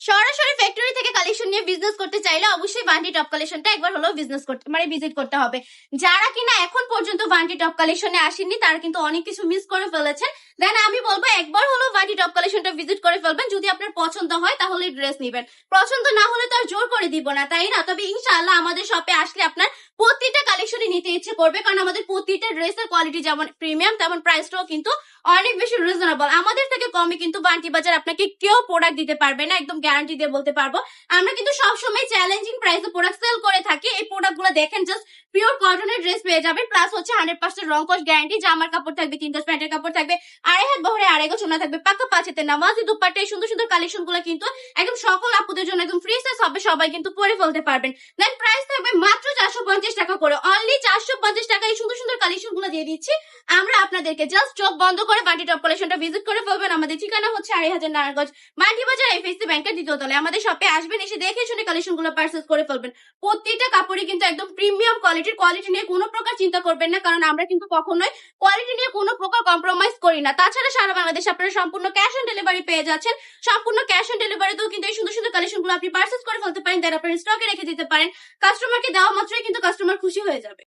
সরাসরি ফ্যাক্টরি থেকে কালেকশন নিয়ে বিজনেস করতে চাইলে অবশ্যই বান্টি টপ কালেকশনটা একবার হলেও বিজনেস করতে ভিজিট করতে হবে। যারা কিনা এখন পর্যন্ত বান্টি টপ কালেকশনে আসেননি তারা কিন্তু অনেক কিছু মিস করে ফেলেছেন। দেন আমি বলবো একবার হলেও বান্টি টপ কালেকশনটা ভিজিট করে ফেলবেন। যদি আপনার পছন্দ হয় তাহলে ড্রেস নেবেন, পছন্দ না হলে তো আর জোর করে দিব না, তাই না? তবে ইনশাআল্লাহ আমাদের শপে আসলে আপনার প্রতিটা কালেকশনই নিতে ইচ্ছে করবে, কারণ আমাদের প্রতিটা ড্রেসের কোয়ালিটি যেমন প্রিমিয়াম তেমন প্রাইসটাও কিন্তু অনেক বেশি রিজনেবল। আমাদের থেকে কমে কিন্তু বান্টি বাজার আপনাকে কেউ প্রোডাক্ট দিতে পারবে না, একদম গ্যারান্টি দিয়ে বলতে পারবো। আমরা কিন্তু সবসময় চ্যালেঞ্জিং প্রাইসে প্রোডাক্ট সেল করে থাকি। এই প্রোডাক্ট গুলো দেখেন, জাস্ট পিওর কটনের ড্রেস পেয়ে যাবেন, প্লাস হচ্ছে 100% রং কস গ্যারান্টি। জামার কাপড় থাকবে 3 গজ, প্যান্টের কাপড় থাকবে 2.5 হাত বহরে 2.5 গজ, ওনা থাকবে পাকা 5 হাতের নামাজি দুপাট্টা। এই সুন্দর সুন্দর কালেকশন গুলো কিন্তু একদম সকল আপুদের জন্য একদম ফ্রি সাইজ হবে, সবাই কিন্তু পরে ফেলতে পারবেন। দেন প্রাইস থাকবে মাত্র 450 টাকা করে, অনলি 450 টাকা এই সুন্দর সুন্দর কালেকশন গুলো দিয়ে দিচ্ছি আমরা আপনাদেরকে। জাস্ট চোখ বন্ধ করে বান্টি টপ কালেকশনটা ভিজিট করে ফেলবেন। আমাদের ঠিকানা হচ্ছে 2.5 নারায়ণগঞ্জ মান্টি বাজার এফএসসি ব্যাংকের দ্বিতীয় তলায়। আমাদের শপে আসবেন, এসে দেখে শুনে কালেকশন গুলো পারচেজ করে ফেলবেন। প্রত্যেকটা কাপড়ই কিন্তু একদম প্রিমিয়াম কোয়ালিটির, কোয়ালিটি নিয়ে কোনো প্রকার চিন্তা করবেন না, কারণ আমরা কিন্তু কখনোই কোয়ালিটি নিয়ে কোনো প্রকার কম্প্রোমাইজ করি না। তাছাড়া সারা বাংলাদেশ আপনারা সম্পূর্ণ ক্যাশ অন ডেলিভারি পেয়ে যাচ্ছেন। সম্পূর্ণ ক্যাশ অন ডেলিভারিতেও কিন্তু এই সুন্দর সুন্দর কালেকশন গুলো আপনি পারচেজ করে ফেলতে পারেন, দেন আপনার স্টকে রেখে দিতে পারেন। কাস্টমারকে দেওয়া মাত্রই কিন্তু কাস্টমার খুশি হয়ে যাবে।